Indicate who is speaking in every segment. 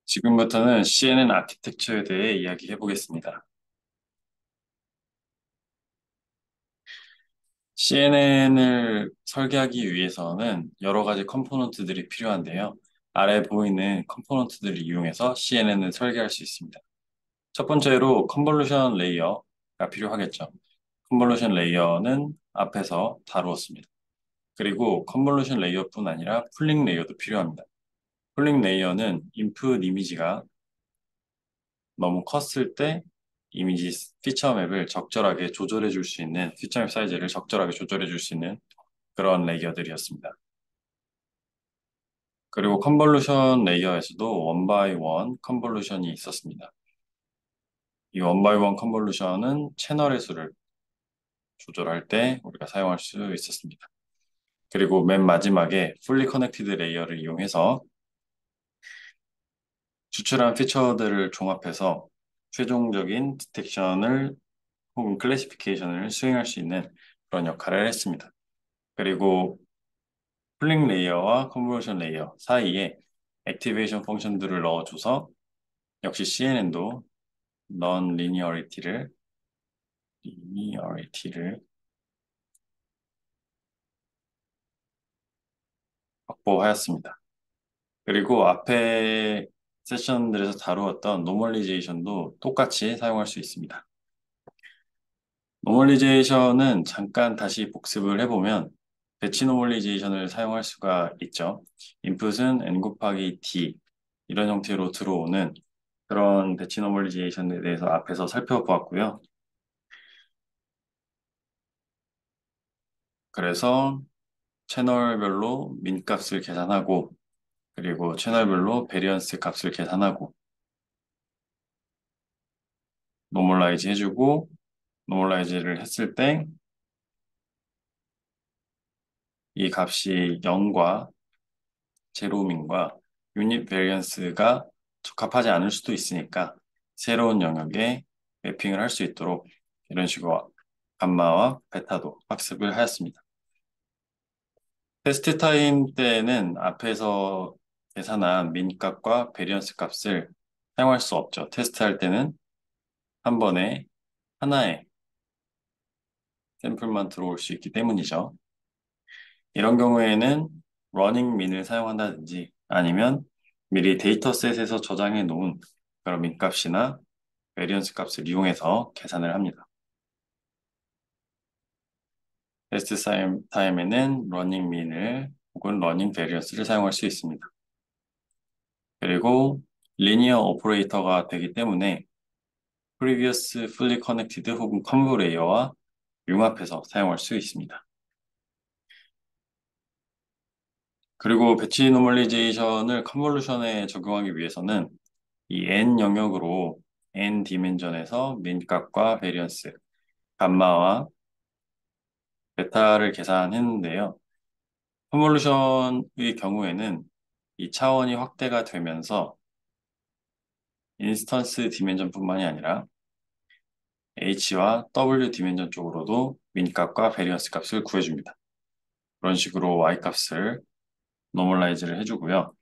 Speaker 1: 지금부터는 CNN 아키텍처에 대해 이야기해 보겠습니다. CNN을 설계하기 위해서는 여러 가지 컴포넌트들이 필요한데요. 아래 보이는 컴포넌트들을 이용해서 CNN을 설계할 수 있습니다. 첫 번째로 컨볼루션 레이어가 필요하겠죠. 컨볼루션 레이어는 앞에서 다루었습니다. 그리고 컨볼루션 레이어뿐 아니라 풀링 레이어도 필요합니다. 풀링 레이어는 인풋 이미지가 너무 컸을 때 이미지 피처 맵을 적절하게 조절해 줄 수 있는 피처 맵 사이즈를 적절하게 조절해 줄 수 있는 그런 레이어들이었습니다. 그리고 컨볼루션 레이어에서도 원 바이 원 컨볼루션이 있었습니다. 이 원 바이 원 컨볼루션은 채널의 수를 조절할 때 우리가 사용할 수 있었습니다. 그리고 맨 마지막에 풀리 커넥티드 레이어를 이용해서 추출한 피처들을 종합해서 최종적인 디텍션을 혹은 클래시피케이션을 수행할 수 있는 그런 역할을 했습니다. 그리고 풀링 레이어와 컨버전 레이어 사이에 액티베이션 펑션들을 넣어줘서 역시 CNN도 non 리니어리티를 확보하였습니다. 그리고 앞에 세션들에서 다루었던 노멀리제이션도 똑같이 사용할 수 있습니다. 노멀리제이션은 잠깐 다시 복습을 해보면 배치 노멀리제이션을 사용할 수가 있죠. 인풋은 n 곱하기 d 이런 형태로 들어오는 그런 배치 노멀리제이션에 대해서 앞에서 살펴보았고요. 그래서 채널별로 민 값을 계산하고 그리고 채널별로 베리언스 값을 계산하고 노멀라이즈 해주고 노멀라이즈를 했을 때 이 값이 0과 제로민과 유닛 베리언스가 적합하지 않을 수도 있으니까 새로운 영역에 매핑을 할 수 있도록 이런 식으로 감마와 베타도 학습을 하였습니다. 테스트 타임 때는 앞에서 계산한 민 값과 베리언스 값을 사용할 수 없죠. 테스트할 때는 한 번에 하나의 샘플만 들어올 수 있기 때문이죠. 이런 경우에는 러닝 민을 사용한다든지 아니면 미리 데이터셋에서 저장해 놓은 그런 민 값이나 베리언스 값을 이용해서 계산을 합니다. 테스트 타임에는 러닝 민을 혹은 러닝 베리언스를 사용할 수 있습니다. 그리고 리니어 오퍼레이터가 되기 때문에 previous fully connected 혹은 conv 레이어와 융합해서 사용할 수 있습니다. 그리고 배치 노멀리제이션을 컨볼루션에 적용하기 위해서는 이 n 영역으로 n 디멘전에서 민값과 베리언스, 감마와 베타를 계산했는데요. 컨볼루션의 경우에는 이 차원이 확대가 되면서 인스턴스 디멘전뿐만이 아니라 h와 w 디멘전 쪽으로도 민값과 베리언스 값을 구해줍니다. 그런 식으로 y 값을 노멀라이즈를 해주고요.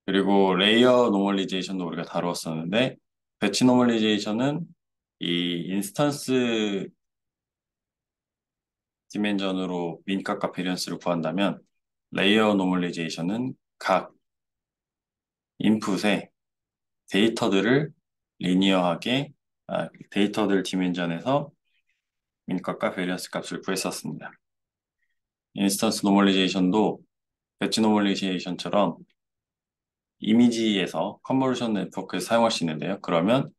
Speaker 1: 그리고 레이어 노멀리제이션도 우리가 다루었었는데 배치 노멀리제이션은 이 인스턴스 디멘전으로 민값과 베리언스를 구한다면 레이어 노멀리제이션은 각 인풋에 데이터들을 리니어하게 데이터들 디멘전에서 민값과 베리언스 값을 구했었습니다. 인스턴스 노멀리제이션도 배치 노멀리제이션처럼 이미지에서 컨버전 네트워크에서 사용할 수 있는데요. 그러면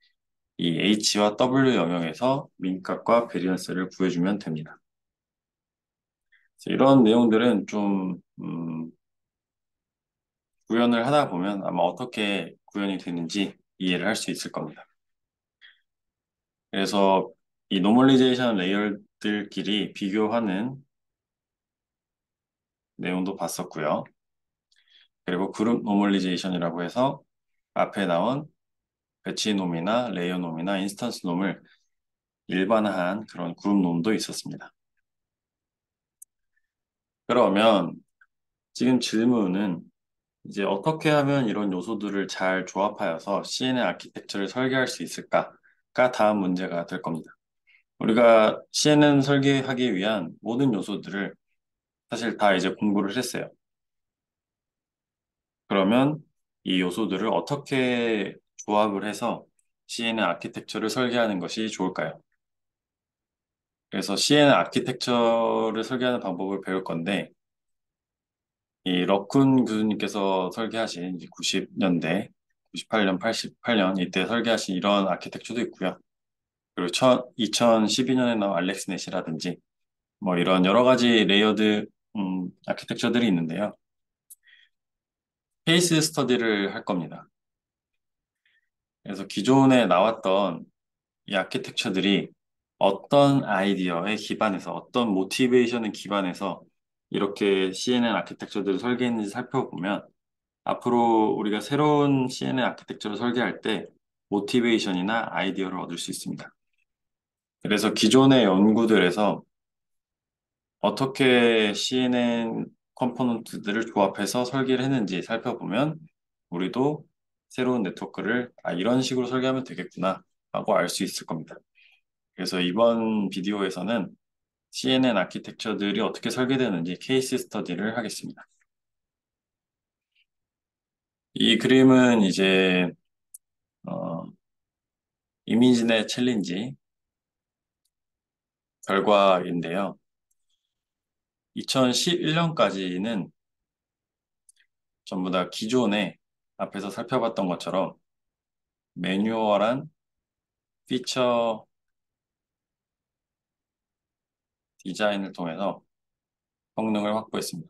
Speaker 1: 이 H와 W 영역에서 민값과 베리언스를 구해주면 됩니다. 이런 내용들은 좀 구현을 하다 보면 아마 어떻게 구현이 되는지 이해를 할 수 있을 겁니다. 그래서 이 노멀리제이션 레이어들끼리 비교하는 내용도 봤었고요. 그리고 그룹 노멀리제이션이라고 해서 앞에 나온 배치 놈이나 레이어 놈이나 인스턴스 놈을 일반화한 그런 그룹 놈도 있었습니다. 그러면 지금 질문은 이제 어떻게 하면 이런 요소들을 잘 조합하여서 CNN 아키텍처를 설계할 수 있을까가 다음 문제가 될 겁니다. 우리가 CNN 설계하기 위한 모든 요소들을 사실 다 이제 공부를 했어요. 그러면 이 요소들을 어떻게 조합을 해서 CNN 아키텍처를 설계하는 것이 좋을까요? 그래서 CNN 아키텍처를 설계하는 방법을 배울 건데, 이 럭쿤 교수님께서 설계하신 90년대, 98년, 88년 이때 설계하신 이런 아키텍처도 있고요. 그리고 2012년에 나온 알렉스넷이라든지 뭐 이런 여러 가지 레이어드 아키텍처들이 있는데요. 케이스 스터디를 할 겁니다. 그래서 기존에 나왔던 이 아키텍처들이 어떤 아이디어에 기반해서 어떤 모티베이션에 기반해서 이렇게 CNN 아키텍처들을 설계했는지 살펴보면 앞으로 우리가 새로운 CNN 아키텍처를 설계할 때 모티베이션이나 아이디어를 얻을 수 있습니다. 그래서 기존의 연구들에서 어떻게 CNN 컴포넌트들을 조합해서 설계를 했는지 살펴보면 우리도 새로운 네트워크를 이런 식으로 설계하면 되겠구나 하고 알 수 있을 겁니다. 그래서 이번 비디오에서는 CNN 아키텍처들이 어떻게 설계되는지 케이스 스터디를 하겠습니다. 이 그림은 이제 어, 이미지넷 챌린지 결과인데요. 2011년까지는 전부 다 기존에 앞에서 살펴봤던 것처럼 매뉴얼한 피처 디자인을 통해서 성능을 확보했습니다.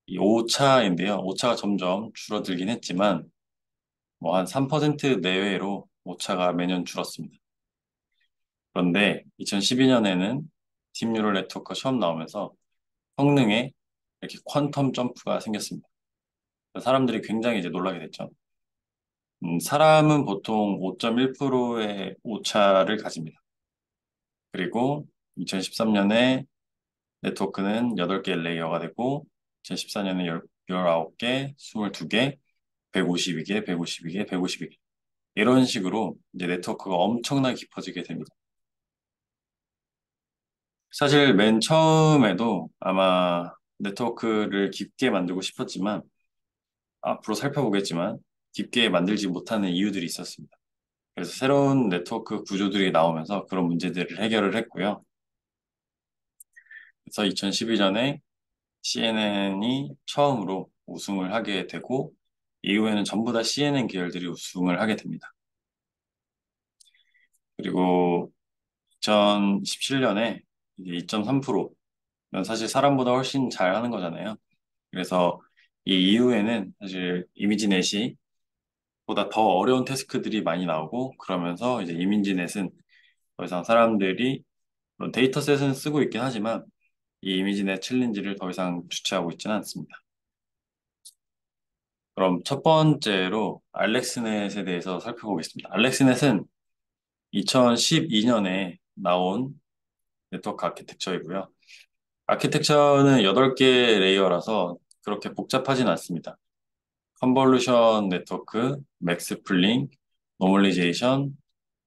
Speaker 1: 이 오차인데요. 오차가 점점 줄어들긴 했지만 뭐 한 3% 내외로 오차가 매년 줄었습니다. 그런데 2012년에는 딥뉴럴 네트워크가 처음 나오면서 성능에 이렇게 퀀텀 점프가 생겼습니다. 사람들이 굉장히 이제 놀라게 됐죠. 사람은 보통 5.1%의 오차를 가집니다. 그리고 2013년에 네트워크는 8개 레이어가 되고 2014년에 19개, 22개, 152개, 152개, 152개 이런 식으로 이제 네트워크가 엄청나게 깊어지게 됩니다. 사실 맨 처음에도 아마 네트워크를 깊게 만들고 싶었지만 앞으로 살펴보겠지만 깊게 만들지 못하는 이유들이 있었습니다. 그래서 새로운 네트워크 구조들이 나오면서 그런 문제들을 해결을 했고요. 그래서 2012년에 CNN이 처음으로 우승을 하게 되고 이후에는 전부 다 CNN 계열들이 우승을 하게 됩니다. 그리고 2017년에 이게 2.3%면 사실 사람보다 훨씬 잘하는 거잖아요. 그래서 이 이후에는 사실 이미지넷이 보다 더 어려운 태스크들이 많이 나오고 그러면서 이제 이미지넷은 더 이상 사람들이 물론 데이터셋은 쓰고 있긴 하지만 이 이미지넷 챌린지를 더 이상 주최하고 있지는 않습니다. 그럼 첫 번째로 알렉스넷에 대해서 살펴보겠습니다. 알렉스넷은 2012년에 나온 네트워크 아키텍처이고요. 아키텍처는 8개 레이어라서 그렇게 복잡하진 않습니다. 컨볼루션 네트워크, 맥스 풀링, 노멀리제이션,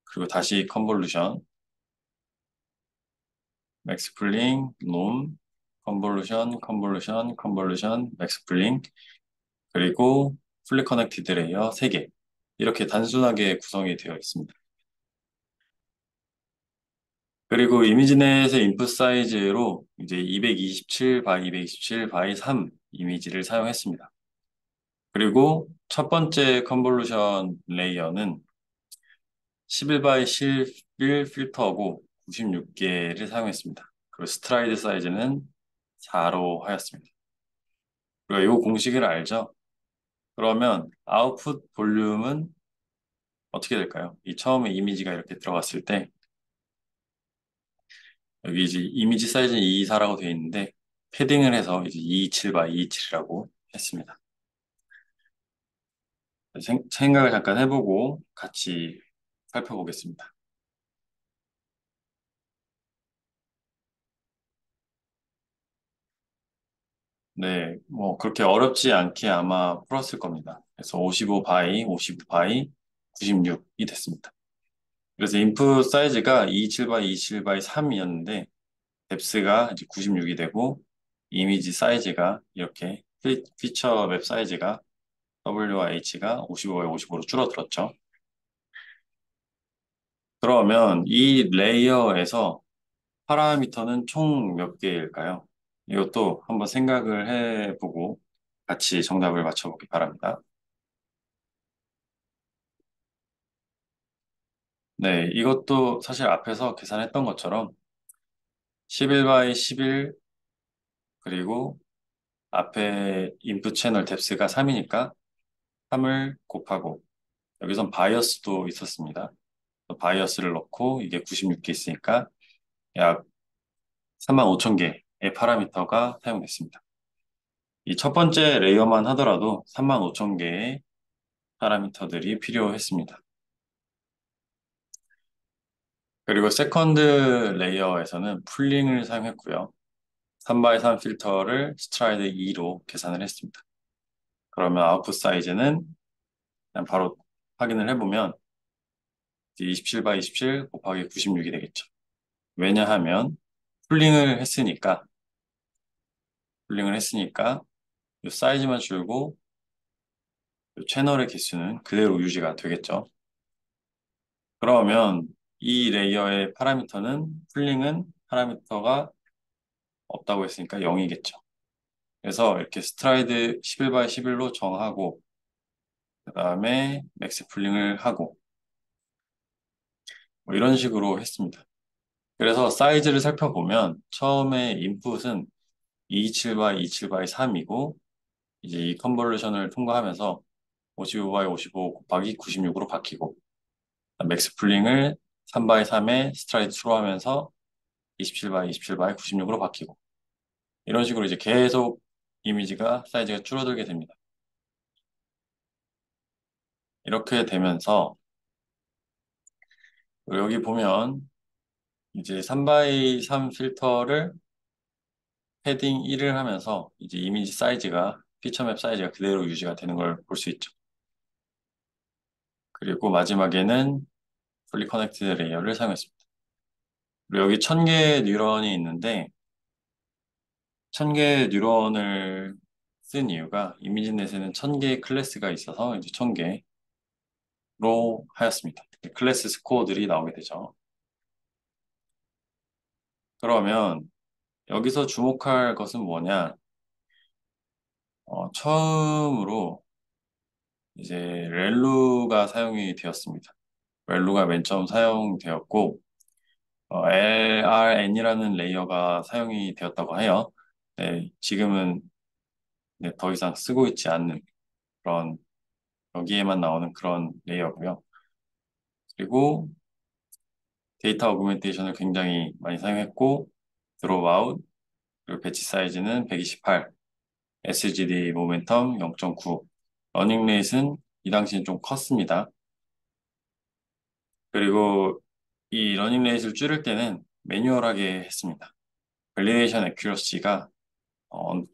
Speaker 1: 그리고 다시 컨볼루션, 맥스 풀링, 놈, 컨볼루션, 맥스 풀링, 그리고 풀리 커넥티드 레이어 3개. 이렇게 단순하게 구성이 되어 있습니다. 그리고 이미지넷의 인풋 사이즈로 이제 227 바이 227 바이 3 이미지를 사용했습니다. 그리고 첫 번째 컨볼루션 레이어는 11 바이 11 필터하고 96개를 사용했습니다. 그리고 스트라이드 사이즈는 4로 하였습니다. 그리고 이 공식을 알죠? 그러면 아웃풋 볼륨은 어떻게 될까요? 이 처음에 이미지가 이렇게 들어갔을 때 여기 이제 이미지 사이즈는 224라고 되어 있는데 패딩을 해서 이제 227 바이 227이라고 했습니다. 생각을 잠깐 해보고 같이 살펴보겠습니다. 네, 뭐 그렇게 어렵지 않게 아마 풀었을 겁니다. 그래서 55 바이, 55 바이, 96이 됐습니다. 그래서 인풋 사이즈가 27 바이 27 바이 3이었는데 뎁스가 이제 96이 되고 이미지 사이즈가 이렇게 피처 맵 사이즈가 W와 H가 55에 55로 줄어들었죠. 그러면 이 레이어에서 파라미터는 총 몇 개일까요? 이것도 한번 생각을 해보고 같이 정답을 맞춰보기 바랍니다. 네, 이것도 사실 앞에서 계산했던 것처럼 11 바이 11 그리고 앞에 인풋 채널 뎁스가 3이니까 3을 곱하고 여기선 바이어스도 있었습니다. 바이어스를 넣고 이게 96개 있으니까 약 35,000개의 파라미터가 사용됐습니다. 이 첫 번째 레이어만 하더라도 35,000개의 파라미터들이 필요했습니다. 그리고 세컨드 레이어에서는 풀링을 사용했고요. 3x3 필터를 스트라이드 2로 계산을 했습니다. 그러면 아웃풋 사이즈는 그냥 바로 확인을 해보면 27 x 27 곱하기 96이 되겠죠. 왜냐하면 풀링을 했으니까 풀링을 했으니까 이 사이즈만 줄고 이 채널의 개수는 그대로 유지가 되겠죠. 그러면 이 레이어의 파라미터는 풀링은 파라미터가 없다고 했으니까 0이겠죠. 그래서 이렇게 스트라이드 11 바이 11로 정하고 그 다음에 맥스 풀링을 하고 뭐 이런 식으로 했습니다. 그래서 사이즈를 살펴보면 처음에 인풋은 227 바이 27 바이 3이고 이제 이 컨버루션을 통과하면서 55 바이 55 곱하기 96으로 바뀌고 맥스 풀링을 3 바이 3에 스트라이드 2로 하면서 27 바이 27 바이 96으로 바뀌고 이런 식으로 이제 계속 이미지가 사이즈가 줄어들게 됩니다. 이렇게 되면서 여기 보면 이제 3x3 필터를 패딩 1을 하면서 이제 이미지 사이즈가 피처맵 사이즈가 그대로 유지가 되는 걸 볼 수 있죠. 그리고 마지막에는 풀리 커넥티드 레이어를 사용했습니다. 그리고 여기 1000개의 뉴런이 있는데 1000개의 뉴런을 쓴 이유가 이미지넷에는 1000개의 클래스가 있어서 이제 1000개로 하였습니다. 클래스 스코어들이 나오게 되죠. 그러면 여기서 주목할 것은 뭐냐? 처음으로 이제 렐루가 사용이 되었습니다. 렐루가 맨 처음 사용되었고 LRN이라는 레이어가 사용이 되었다고 해요. 네, 지금은 네, 더 이상 쓰고 있지 않는 그런 여기에만 나오는 그런 레이어고요. 그리고 데이터 어그멘테이션을 굉장히 많이 사용했고 드롭 아웃 그리고 배치 사이즈는 128, SGD 모멘텀 0.9, 러닝 레이스는 이 당시엔 좀 컸습니다. 그리고 이 러닝 레이스를 줄일 때는 매뉴얼하게 했습니다. 밸리데이션 애큐러시가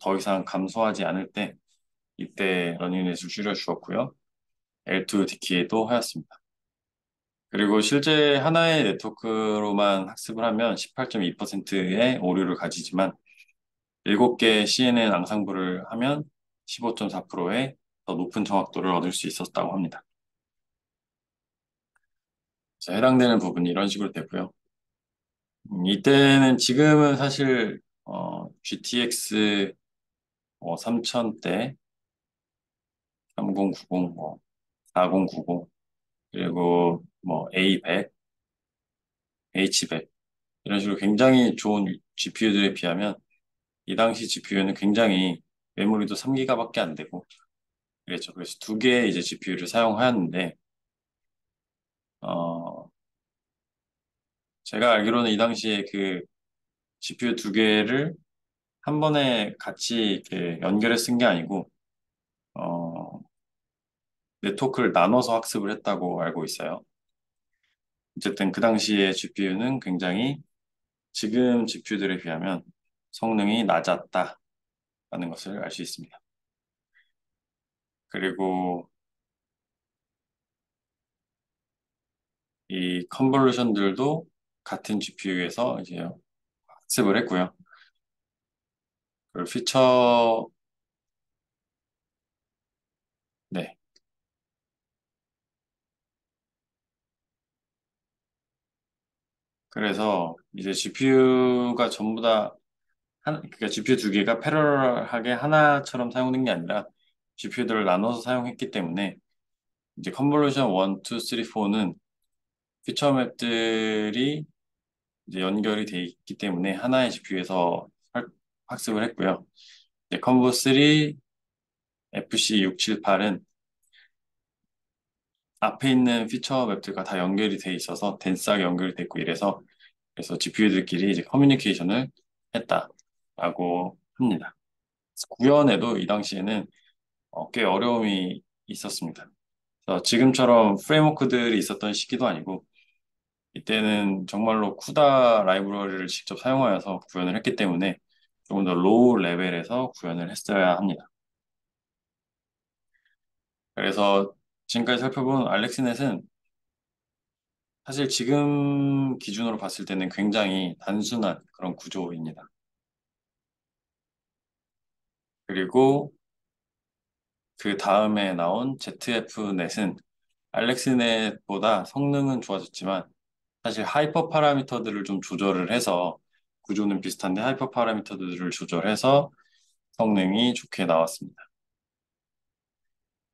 Speaker 1: 더 이상 감소하지 않을 때 이때 러닝 레이스를 줄여주었고요. L2 디키에도 하였습니다. 그리고 실제 하나의 네트워크로만 학습을 하면 18.2%의 오류를 가지지만 7개 CNN 앙상블을 하면 15.4%의 더 높은 정확도를 얻을 수 있었다고 합니다. 그래서 해당되는 부분이 이런 식으로 되고요. 이때는 지금은 사실 GTX 3000대 3090, 4090 그리고 A100, H100 이런 식으로 굉장히 좋은 GPU들에 비하면 이 당시 GPU는 굉장히 메모리도 3기가밖에 안 되고 그랬죠. 그래서 두 개의 이제 GPU를 사용하였는데 어, 제가 알기로는 이 당시에 그 GPU 두 개를 한 번에 같이 이렇게 연결해 쓴 게 아니고 어, 네트워크를 나눠서 학습을 했다고 알고 있어요. 어쨌든 그 당시에 GPU는 굉장히 지금 GPU들에 비하면 성능이 낮았다. 것을 알 수 있습니다. 그리고 이 컨볼루션들도 같은 GPU에서 이제 학습을 했고요. 그리고 네. 그래서 이제 GPU가 전부 다 그러니까 GPU 두 개가 패러럴하게 하나처럼 사용된 게 아니라 GPU들을 나눠서 사용했기 때문에 이제 컨볼루션 1, 2, 3, 4는 피처 맵들이 이제 연결이 돼 있기 때문에 하나의 GPU에서 학습을 했고요. 이제 컨보 3, FC 678은 앞에 있는 피처 맵들과 다 연결이 돼 있어서 덴스하게 연결이 돼 있고 이래서 그래서 GPU들끼리 이제 커뮤니케이션을 했다라고 합니다. 구현에도 이 당시에는 꽤 어려움이 있었습니다. 그래서 지금처럼 프레임워크들이 있었던 시기도 아니고 이때는 정말로 쿠다 라이브러리를 직접 사용하여서 구현을 했기 때문에 조금 더 로우 레벨에서 구현을 했어야 합니다. 그래서 지금까지 살펴본 알렉스넷은 사실 지금 기준으로 봤을 때는 굉장히 단순한 그런 구조입니다. 그리고 그 다음에 나온 ZF넷은 알렉스넷보다 성능은 좋아졌지만 사실 하이퍼 파라미터들을 좀 조절을 해서 구조는 비슷한데 하이퍼 파라미터들을 조절해서 성능이 좋게 나왔습니다.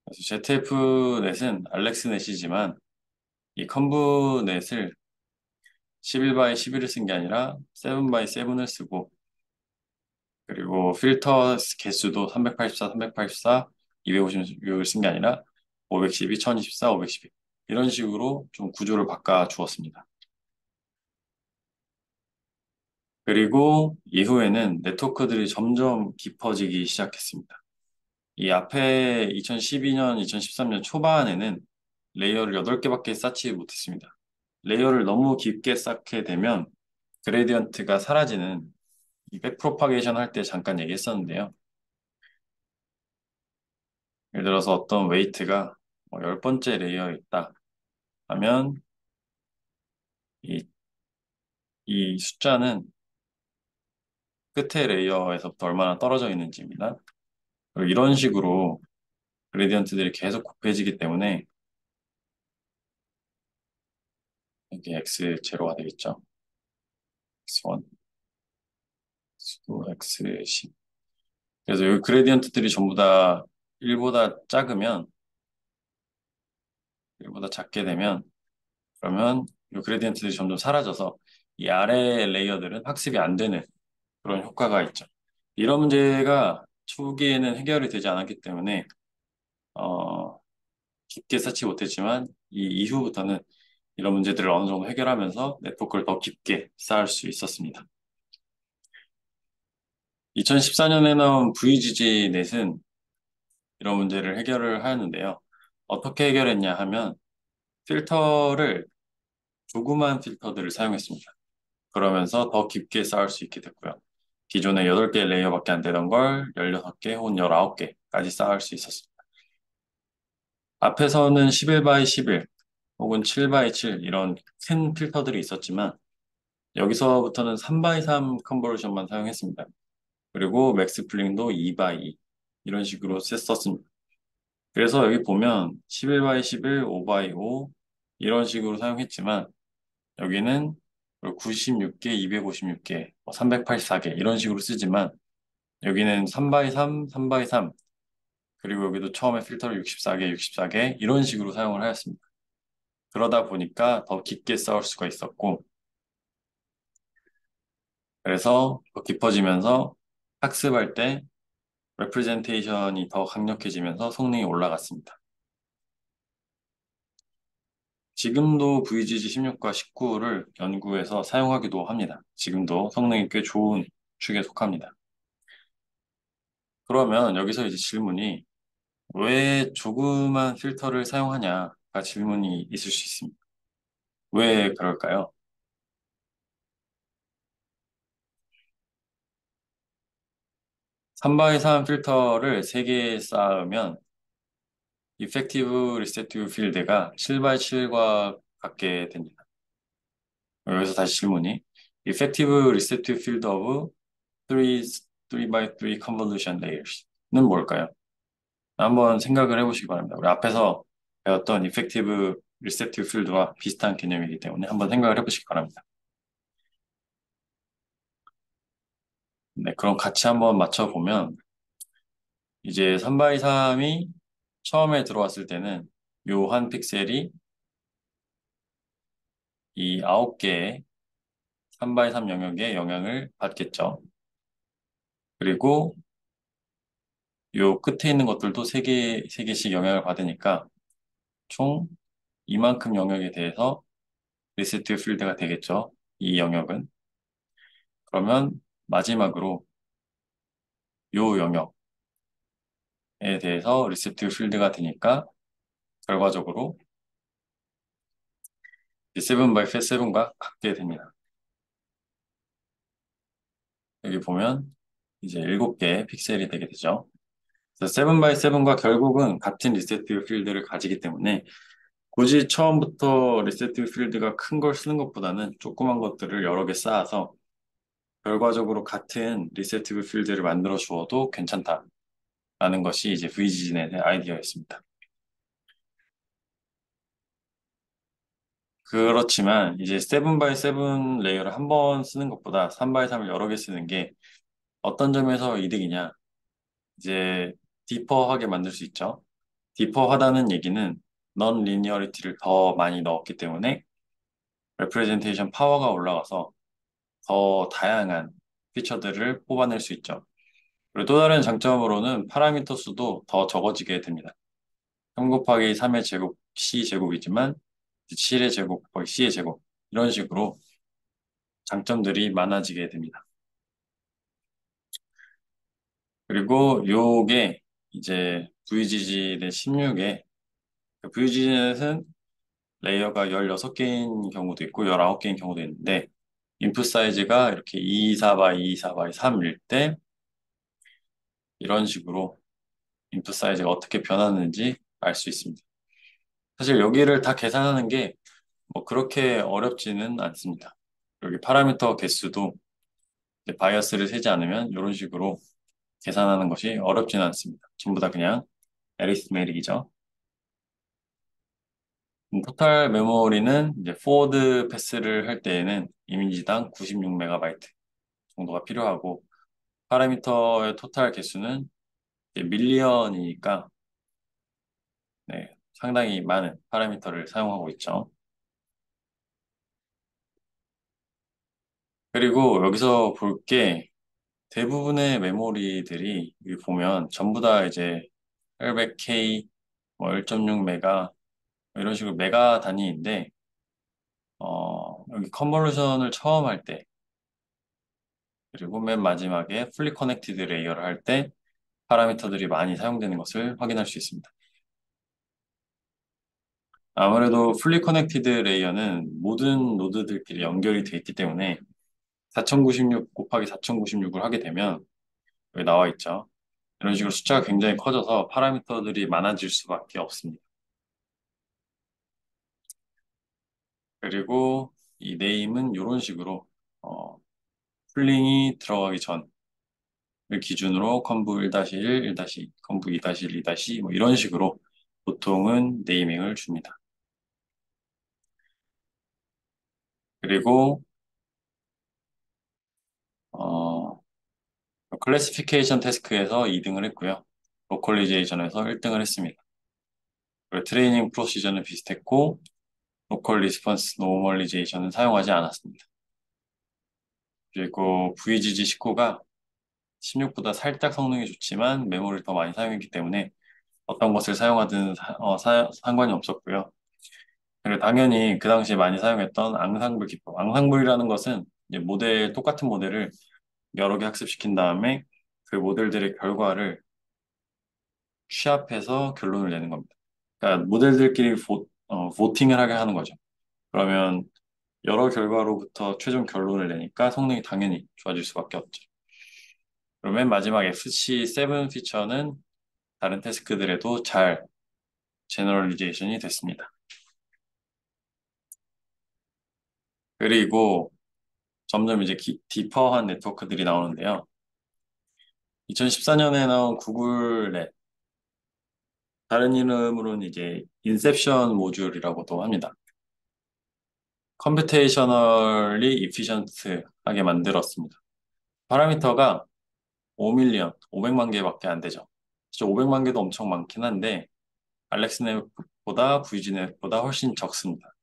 Speaker 1: 그래서 ZF넷은 알렉스넷이지만 이 컨브넷을 11 by 11을 쓴 게 아니라 7 by 7을 쓰고 그리고 필터 개수도 384, 384, 256을 쓴 게 아니라 512, 1024, 512 이런 식으로 좀 구조를 바꿔 주었습니다. 그리고 이후에는 네트워크들이 점점 깊어지기 시작했습니다. 이 앞에 2012년, 2013년 초반에는 레이어를 8개밖에 쌓지 못했습니다. 레이어를 너무 깊게 쌓게 되면 그레디언트가 사라지는 이 백프로파게이션 할 때 잠깐 얘기했었는데요. 예를 들어서 어떤 웨이트가 뭐 10번째 레이어에 있다 하면 이, 이 숫자는 끝에 레이어에서부터 얼마나 떨어져 있는지입니다. 그리고 이런 식으로 그레디언트들이 계속 곱해지기 때문에 이게 x0가 되겠죠. x1, x2, x10. 그래서 이 그레디언트들이 전부 다 1보다 작으면 1보다 작게 되면 그러면 이 그레디언트들이 점점 사라져서 이 아래 레이어들은 학습이 안 되는 그런 효과가 있죠. 이런 문제가 초기에는 해결이 되지 않았기 때문에 어, 깊게 쌓지 못했지만 이 이후부터는 이런 문제들을 어느 정도 해결하면서 네트워크를 더 깊게 쌓을 수 있었습니다. 2014년에 나온 VGG 넷은 이런 문제를 해결을 하였는데요. 어떻게 해결했냐 하면 필터를 조그만 필터들을 사용했습니다. 그러면서 더 깊게 쌓을 수 있게 됐고요. 기존에 8개 레이어밖에 안 되던 걸 16개 혹은 19개까지 쌓을 수 있었습니다. 앞에서는 11 by 11 혹은 7 by 7 이런 큰 필터들이 있었지만 여기서부터는 3 by 3 컨버전만 사용했습니다. 그리고 맥스 플링도 2 by 2 이런 식으로 썼습니다. 그래서 여기 보면 11 by 11, 5 by 5 이런 식으로 사용했지만 여기는 96개, 256개, 384개 이런 식으로 쓰지만 여기는 3 by 3, 3 by 3 그리고 여기도 처음에 필터를 64개, 64개 이런 식으로 사용을 하였습니다. 그러다 보니까 더 깊게 쌓을 수가 있었고 그래서 더 깊어지면서 학습할 때 레프레젠테이션이 더 강력해지면서 성능이 올라갔습니다. 지금도 VGG 16과 19를 연구해서 사용하기도 합니다. 지금도 성능이 꽤 좋은 축에 속합니다. 그러면 여기서 이제 질문이 왜 조그만 필터를 사용하냐가 질문이 있을 수 있습니다. 왜 그럴까요? 3x3 필터를 3개 쌓으면 이펙티브 리셉티브 필드가 7x7과 같게 됩니다. 여기서 다시 질문이 Effective Receptive Field of 3x3 Convolution Layers는 뭘까요? 한번 생각을 해보시기 바랍니다. 우리 앞에서 배웠던 Effective Receptive Field와 비슷한 개념이기 때문에 한번 생각을 해보시기 바랍니다. 네, 그럼 같이 한번 맞춰보면 이제 3x3이 처음에 들어왔을 때는 요 한 픽셀이 이 9개의 3x3 영역에 영향을 받겠죠. 그리고 요 끝에 있는 것들도 3개씩 영향을 받으니까 총 이만큼 영역에 대해서 리세티브 필드가 되겠죠. 이 영역은. 그러면 마지막으로 요 영역에 대해서 리세티브 필드가 되니까 결과적으로 7 by 7과 같게 됩니다. 여기 보면 이제 7개의 픽셀이 되게 되죠. 그래서 7 by 7과 결국은 같은 리세티브 필드를 가지기 때문에 굳이 처음부터 리세티브 필드가 큰 걸 쓰는 것보다는 조그만 것들을 여러 개 쌓아서 결과적으로 같은 리세티브 필드를 만들어 주어도 괜찮다라는 것이 이제 VGN의 아이디어였습니다. 그렇지만 이제 7 by 7 레이어를 한 번 쓰는 것보다 3 by 3을 여러 개 쓰는 게 어떤 점에서 이득이냐? 이제 디퍼하게 만들 수 있죠. 디퍼하다는 얘기는 넌 리니어리티를 더 많이 넣었기 때문에 레프레젠테이션 파워가 올라가서 더 다양한 피처들을 뽑아낼 수 있죠. 그리고 또 다른 장점으로는 파라미터 수도 더 적어지게 됩니다. 3 곱하기 3의 제곱 C 제곱이지만 7의 제곱 곱하기 C의 제곱 이런 식으로 장점들이 많아지게 됩니다. 그리고 요게 이제 VGG의 16에 VGG넷은 레이어가 16개인 경우도 있고 19개인 경우도 있는데 인풋 사이즈가 이렇게 224 by 224 by 3일 때 이런 식으로 인풋 사이즈가 어떻게 변하는지 알 수 있습니다. 사실 여기를 다 계산하는 게 뭐 그렇게 어렵지는 않습니다. 여기 파라미터 개수도 바이어스를 세지 않으면 이런 식으로 계산하는 것이 어렵지는 않습니다. 전부 다 그냥 에리스메릭이죠. 토탈 메모리는 이제 포워드 패스를 할 때에는 이미지당 96MB 정도가 필요하고 파라미터의 토탈 개수는 이제 밀리언이니까 네, 상당히 많은 파라미터를 사용하고 있죠. 그리고 여기서 볼 게 대부분의 메모리들이 여기 보면 전부 다 이제 800K, 뭐 1.6메가 이런 식으로 메가 단위인데 여기 컨볼루션을 처음 할 때, 그리고 맨 마지막에 풀리 커넥티드 레이어를 할 때 파라미터들이 많이 사용되는 것을 확인할 수 있습니다. 아무래도 풀리 커넥티드 레이어는 모든 노드들끼리 연결이 되어 있기 때문에 4096 곱하기 4096을 하게 되면 여기 나와 있죠. 이런 식으로 숫자가 굉장히 커져서 파라미터들이 많아질 수밖에 없습니다. 그리고 이 네임은 이런 식으로 어, 풀링이 들어가기 전을 기준으로 컨브 1-1, 1-2, 컨브 2-1, 2-2 뭐 이런 식으로 보통은 네이밍을 줍니다. 그리고 어, 클래시피케이션 태스크에서 2등을 했고요. 로컬리제이션에서 1등을 했습니다. 그리고 트레이닝 프로시저는 비슷했고 로컬 리스폰스 노멀리제이션은 사용하지 않았습니다. 그리고 VGG19가 16보다 살짝 성능이 좋지만 메모리를 더 많이 사용했기 때문에 어떤 것을 사용하든 상관이 없었고요. 그리고 당연히 그 당시에 많이 사용했던 앙상블 기법. 앙상블이라는 것은 이제 똑같은 모델을 여러 개 학습시킨 다음에 그 모델들의 결과를 취합해서 결론을 내는 겁니다. 그러니까 모델들끼리 보팅을 하게 하는 거죠. 그러면 여러 결과로부터 최종 결론을 내니까 성능이 당연히 좋아질 수밖에 없죠. 그리고 맨 마지막 FC7 피처는 다른 태스크들에도 잘 제너럴리제이션이 됐습니다. 그리고 점점 이제 디퍼한 네트워크들이 나오는데요. 2014년에 나온 구글 랩, 다른 이름으로는 이제 인셉션 모듈이라고도 합니다. 컴퓨테이셔널리 이피션트하게 만들었습니다. 파라미터가 5밀리언, 500만 개밖에 안 되죠. 진짜 500만 개도 엄청 많긴 한데 알렉스넷보다 VG넷보다 훨씬 적습니다.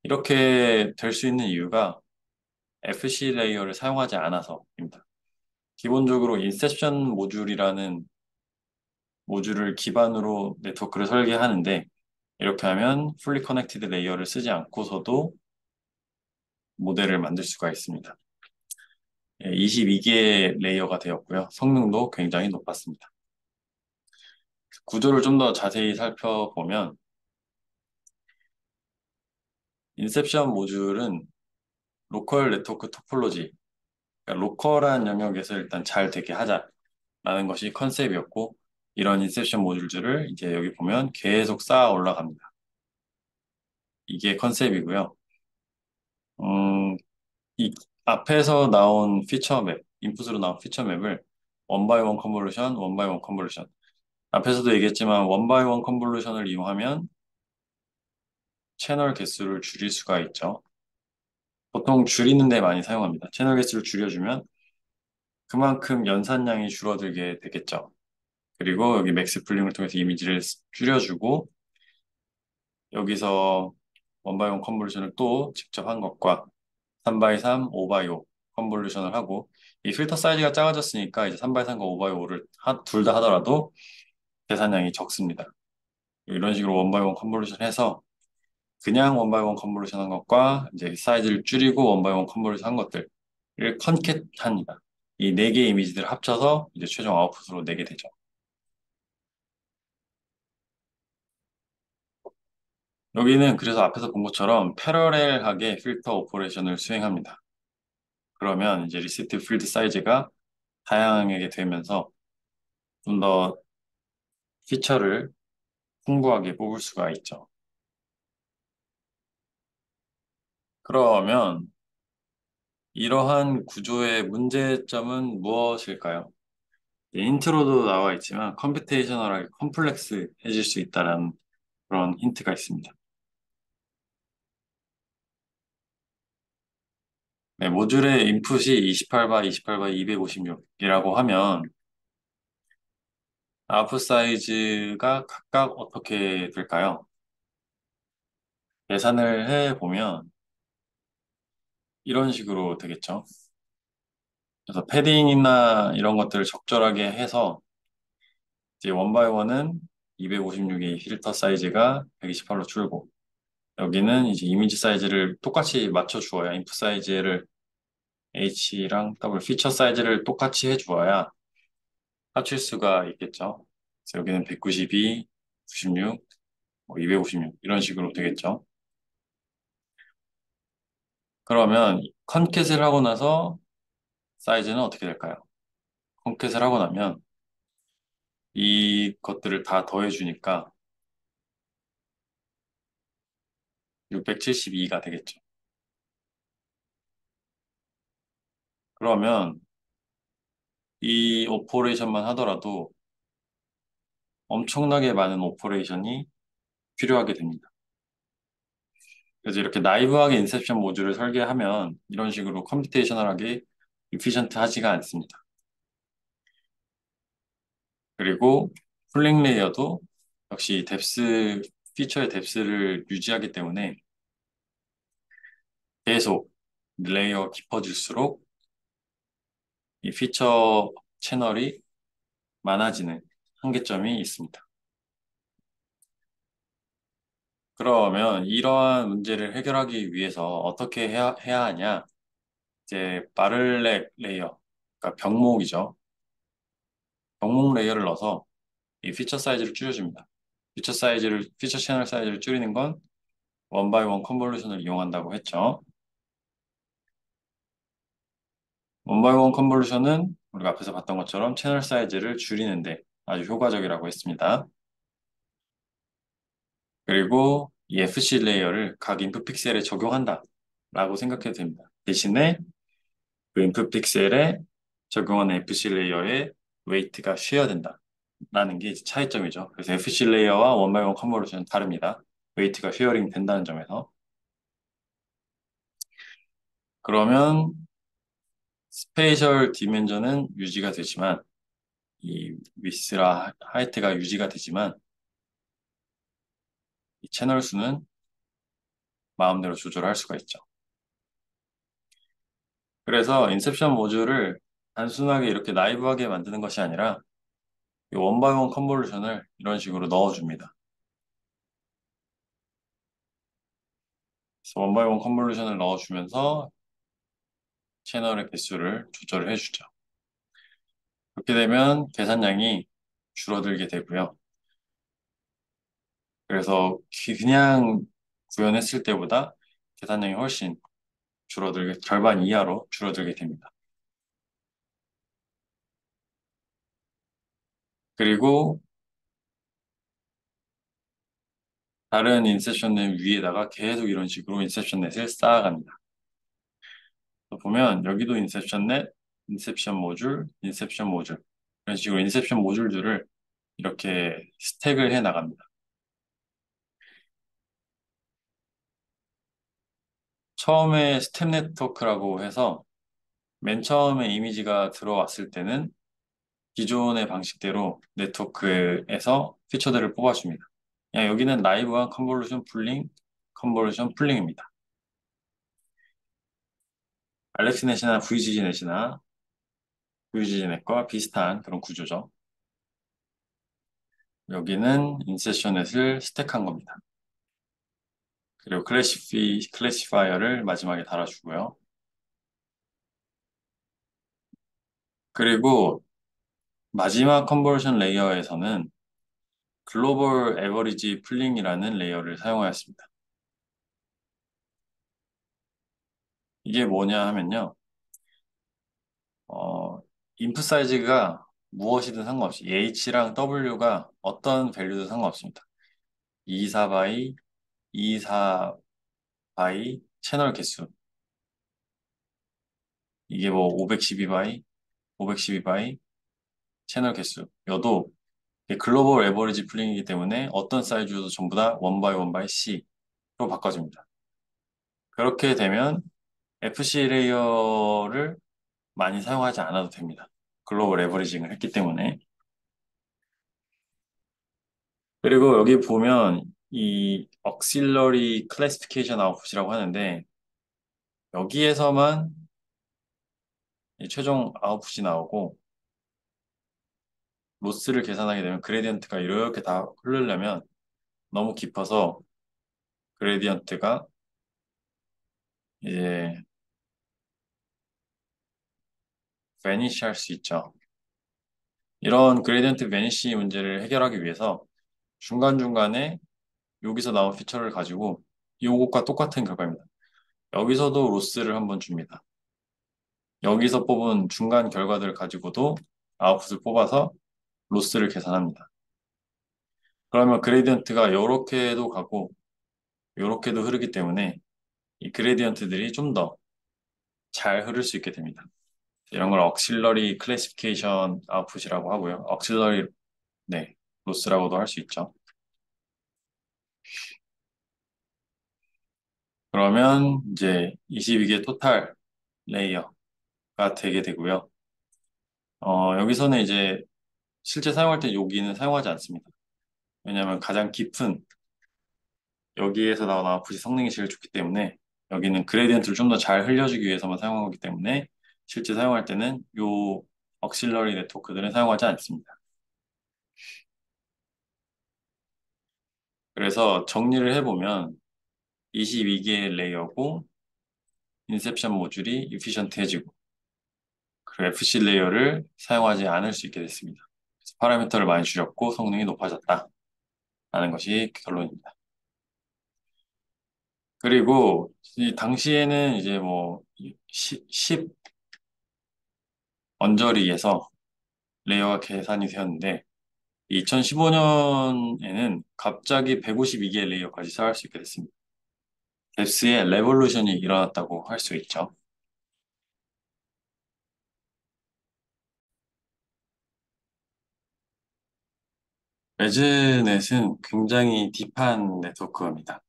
Speaker 1: 이렇게 될 수 있는 이유가 FC 레이어를 사용하지 않아서입니다. 기본적으로 인셉션 모듈이라는 모듈을 기반으로 네트워크를 설계하는데 이렇게 하면 풀리 커넥티드 레이어를 쓰지 않고서도 모델을 만들 수가 있습니다. 22개의 레이어가 되었고요. 성능도 굉장히 높았습니다. 구조를 좀 더 자세히 살펴보면 인셉션 모듈은 로컬 네트워크 토폴로지, 그러니까 로컬한 영역에서 일단 잘 되게 하자라는 것이 컨셉이었고 이런 인셉션 모듈들을 이제 여기 보면 계속 쌓아 올라갑니다. 이게 컨셉이고요. 음, 이 앞에서 나온 피처 맵, 인풋으로 나온 피처 맵을 원 바이 원 컨볼루션, 원 바이 원 컨볼루션. 앞에서도 얘기했지만 원 바이 원 컨볼루션을 이용하면 채널 개수를 줄일 수가 있죠. 보통 줄이는 데 많이 사용합니다. 채널 개수를 줄여주면 그만큼 연산량이 줄어들게 되겠죠. 그리고 여기 맥스 풀링을 통해서 이미지를 줄여주고 여기서 원 바이 원 컨볼루션을 또 직접 한 것과 3x3, 5x5 컨볼루션을 하고 이 필터 사이즈가 작아졌으니까 이제 3x3과 5x5를 둘 다 하더라도 계산량이 적습니다. 이런 식으로 원 바이 원 컨볼루션 해서 그냥 원 바이 원 컨볼루션 한 것과 이제 사이즈를 줄이고 원 바이 원 컨볼루션 한 것들을 컨캣합니다. 이 네 개의 이미지들을 합쳐서 이제 최종 아웃풋으로 내게 되죠. 여기는 그래서 앞에서 본 것처럼 패러렐하게 필터 오퍼레이션을 수행합니다. 그러면 이제 리시트 필드 사이즈가 다양하게 되면서 좀 더 피처를 풍부하게 뽑을 수가 있죠. 그러면 이러한 구조의 문제점은 무엇일까요? 인트로도 나와 있지만 컴퓨테이셔널하게 컴플렉스해질 수 있다는 그런 힌트가 있습니다. 네, 모듈의 인풋이 28바, 28바, 256이라고 하면 아웃풋 사이즈가 각각 어떻게 될까요? 계산을 해보면 이런 식으로 되겠죠. 그래서 패딩이나 이런 것들을 적절하게 해서 이제 원 바이 원은 256의 필터 사이즈가 128로 줄고 여기는 이제 이미지 사이즈를 똑같이 맞춰 주어야 인풋 사이즈를 H랑 W 피처 사이즈를 똑같이 해 주어야 합칠 수가 있겠죠. 그래서 여기는 192, 96, 256 이런 식으로 되겠죠. 그러면 컨캣을 하고 나서 사이즈는 어떻게 될까요? 컨캣을 하고 나면 이 것들을 다 더해주니까 672가 되겠죠. 그러면 이 오퍼레이션만 하더라도 엄청나게 많은 오퍼레이션이 필요하게 됩니다. 그래서 이렇게 나이브하게 인셉션 모듈을 설계하면 이런 식으로 컴퓨테이셔널하게 이피션트 하지가 않습니다. 그리고 쿨링 레이어도 역시 피처의 뎁스를 유지하기 때문에 계속 레이어 깊어질수록 이 피처 채널이 많아지는 한계점이 있습니다. 그러면 이러한 문제를 해결하기 위해서 어떻게 해야 하냐? 이제 바를렉 레이어, 그러니까 병목이죠. 병목 레이어를 넣어서 이 피처 사이즈를 줄여줍니다. 피처 채널 사이즈를 줄이는 건 원 바이 원 컨볼루션을 이용한다고 했죠. 원 바이 원 컨볼루션은 우리가 앞에서 봤던 것처럼 채널 사이즈를 줄이는데 아주 효과적이라고 했습니다. 그리고 이 FC 레이어를 각 인풋 픽셀에 적용한다 라고 생각해도 됩니다. 대신에 그 인풋 픽셀에 적용하는 FC 레이어의 웨이트가 쉐어된다 라는 게 이제 차이점이죠. 그래서 FC 레이어와 원바이원 컨버루션은 다릅니다. 웨이트가 쉐어링 된다는 점에서. 그러면 스페이셜 디멘전은 유지가 되지만 이 위스라 하이트가 유지가 되지만 이 채널 수는 마음대로 조절할 수가 있죠. 그래서 인셉션 모듈을 단순하게 이렇게 나이브하게 만드는 것이 아니라 이 원바이원 컨볼루션을 이런 식으로 넣어줍니다. 그래서 원바이원 컨볼루션을 넣어주면서 채널의 개수를 조절을 해주죠. 그렇게 되면 계산량이 줄어들게 되고요. 그래서 그냥 구현했을 때보다 계산량이 훨씬 줄어들게, 절반 이하로 줄어들게 됩니다. 그리고 다른 인셉션 넷 위에다가 계속 이런 식으로 인셉션 넷을 쌓아갑니다. 보면 여기도 인셉션 넷, 인셉션 모듈, 인셉션 모듈 이런 식으로 인셉션 모듈들을 이렇게 스택을 해 나갑니다. 처음에 스텝 네트워크라고 해서 맨 처음에 이미지가 들어왔을 때는 기존의 방식대로 네트워크에서 피처들을 뽑아줍니다. 그냥 여기는 라이브와 컨볼루션 풀링, 컨볼루션 풀링입니다. 알렉스넷이나 VGG넷이나 VGG넷과 비슷한 그런 구조죠. 여기는 인세션넷을 스택한 겁니다. 그리고 클래시파이어를 마지막에 달아주고요. 그리고 마지막 컨버전 레이어에서는 글로벌 에버리지 풀링이라는 레이어를 사용하였습니다. 이게 뭐냐 하면요. 어, 인풋 사이즈가 무엇이든 상관없이 H랑 W가 어떤 밸류도 상관없습니다. 24바이, 24바이 채널 개수. 이게 뭐 512바이, 512바이 채널 개수. 여도 글로벌 에버리지 풀링이기 때문에 어떤 사이즈도 전부 다 1바이 C로 바꿔줍니다. 그렇게 되면 FC 레이어를 많이 사용하지 않아도 됩니다. 글로벌 에버리징을 했기 때문에. 그리고 여기 보면 이 auxiliary classification output이라고 하는데 여기에서만 이 최종 아웃풋이 나오고 로스를 계산하게 되면 그레디언트가 이렇게 다 흐르려면 너무 깊어서 그레디언트가 이제 베니시 할 수 있죠. 이런 그레디언트 베니시 문제를 해결하기 위해서 중간중간에 여기서 나온 피처를 가지고 이것과 똑같은 결과입니다. 여기서도 로스를 한번 줍니다. 여기서 뽑은 중간 결과들을 가지고도 아웃풋을 뽑아서 로스를 계산합니다. 그러면 그레디언트가 이렇게도 가고 이렇게도 흐르기 때문에 이 그레디언트들이 좀 더 잘 흐를 수 있게 됩니다. 이런 걸 억실러리 클래시피케이션 아웃풋이라고 하고요. 억실러리 네, 로스라고도 할 수 있죠. 그러면 이제 22개 토탈 레이어가 되게 되고요. 여기서는 이제 실제 사용할 때 여기는 사용하지 않습니다. 왜냐하면 가장 깊은 여기에서 나오는 아웃풋이 성능이 제일 좋기 때문에 여기는 그레디언트를 좀 더 잘 흘려주기 위해서만 사용하기 때문에 실제 사용할 때는 요 억실러리 네트워크들은 사용하지 않습니다. 그래서 정리를 해보면 22개의 레이어고 인셉션 모듈이 이피션트해지고 그리고 FC 레이어를 사용하지 않을 수 있게 됐습니다. 그래서 파라미터를 많이 줄였고 성능이 높아졌다 라는 것이 결론입니다. 그리고 이 당시에는 이제 뭐 10 언저리에서 레이어가 계산이 되었는데 2015년에는 갑자기 152개의 레이어까지 쌓을 수 있게 됐습니다. 뎁스의 레볼루션이 일어났다고 할 수 있죠. 레즈넷은 굉장히 딥한 네트워크입니다.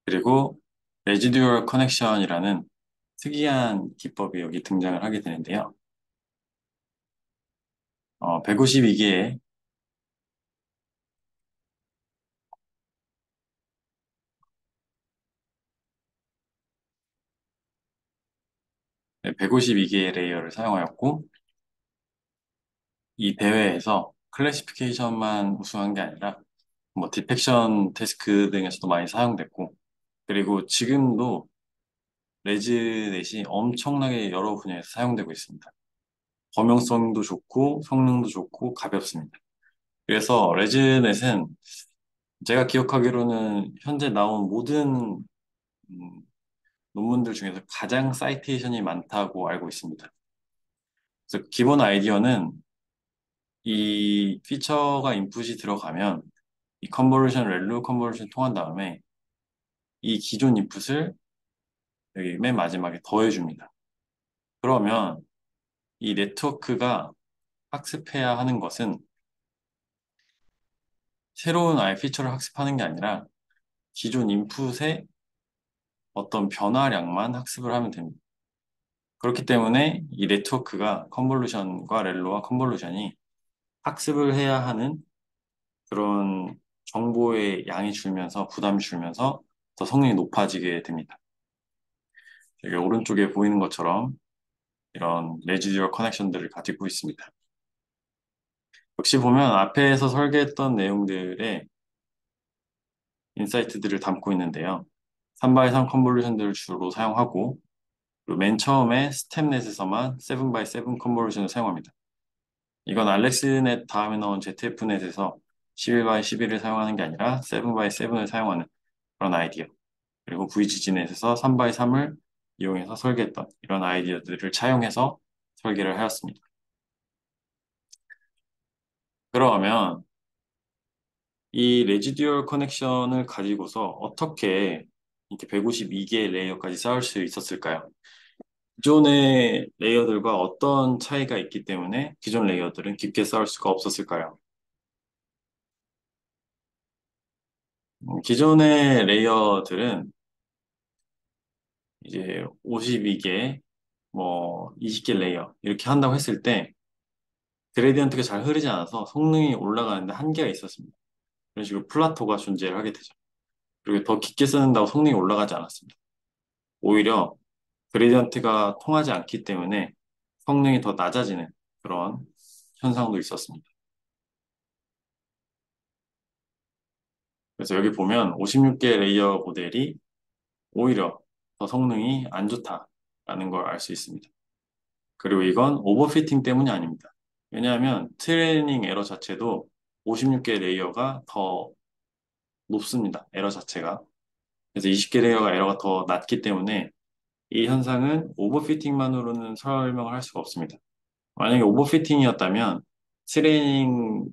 Speaker 1: 그리고 레지듀얼 커넥션이라는 특이한 기법이 여기 등장을 하게 되는데요. 152개의 152개의 레이어를 사용하였고 이 대회에서 클래시피케이션만 우승한 게 아니라 뭐 디텍션 태스크 등에서도 많이 사용됐고 그리고 지금도 레즈넷이 엄청나게 여러 분야에서 사용되고 있습니다. 범용성도 좋고 성능도 좋고 가볍습니다. 그래서 레즈넷은 제가 기억하기로는 현재 나온 모든 음, 논문들 중에서 가장 사이테이션이 많다고 알고 있습니다. 그래서 기본 아이디어는 이 피처가 인풋이 들어가면 이 컨버루션, 렐루 컨버루션 통한 다음에 이 기존 인풋을 여기 맨 마지막에 더해줍니다. 그러면 이 네트워크가 학습해야 하는 것은 새로운 아예 피처를 학습하는 게 아니라 기존 인풋의 어떤 변화량만 학습을 하면 됩니다. 그렇기 때문에 이 네트워크가 컨볼루션과 렐로와 컨볼루션이 학습을 해야 하는 그런 정보의 양이 줄면서 부담이 줄면서 더 성능이 높아지게 됩니다. 여기 오른쪽에 보이는 것처럼 이런 레지듀얼 커넥션들을 가지고 있습니다. 역시 보면 앞에서 설계했던 내용들의 인사이트들을 담고 있는데요. 3x3 컨볼루션들을 주로 사용하고 그리고 맨 처음에 스텝넷에서만 7x7 컨볼루션을 사용합니다. 이건 알렉스넷 다음에 나온 ZF넷에서 11x11을 사용하는 게 아니라 7x7을 사용하는 그런 아이디어. 그리고 VGG넷에서 3x3을 이용해서 설계했던 이런 아이디어들을 차용해서 설계를 하였습니다. 그러면 이 레지듀얼 커넥션을 가지고서 어떻게 이렇게 152개의 레이어까지 쌓을 수 있었을까요? 기존의 레이어들과 어떤 차이가 있기 때문에 기존 레이어들은 깊게 쌓을 수가 없었을까요? 기존의 레이어들은 이제 52개, 뭐 20개 레이어 이렇게 한다고 했을 때 그레디언트가 잘 흐르지 않아서 성능이 올라가는데 한계가 있었습니다. 그런 식으로 플라토가 존재를 하게 되죠. 그리고 더 깊게 쓰는다고 성능이 올라가지 않았습니다. 오히려 그레디언트가 통하지 않기 때문에 성능이 더 낮아지는 그런 현상도 있었습니다. 그래서 여기 보면 56개 레이어 모델이 오히려 더 성능이 안 좋다라는 걸 알 수 있습니다. 그리고 이건 오버피팅 때문이 아닙니다. 왜냐하면 트레이닝 에러 자체도 56개 레이어가 더 높습니다. 에러 자체가. 그래서 20개 레이어가 에러가 더 낮기 때문에 이 현상은 오버피팅만으로는 설명을 할 수가 없습니다. 만약에 오버피팅이었다면 트레이닝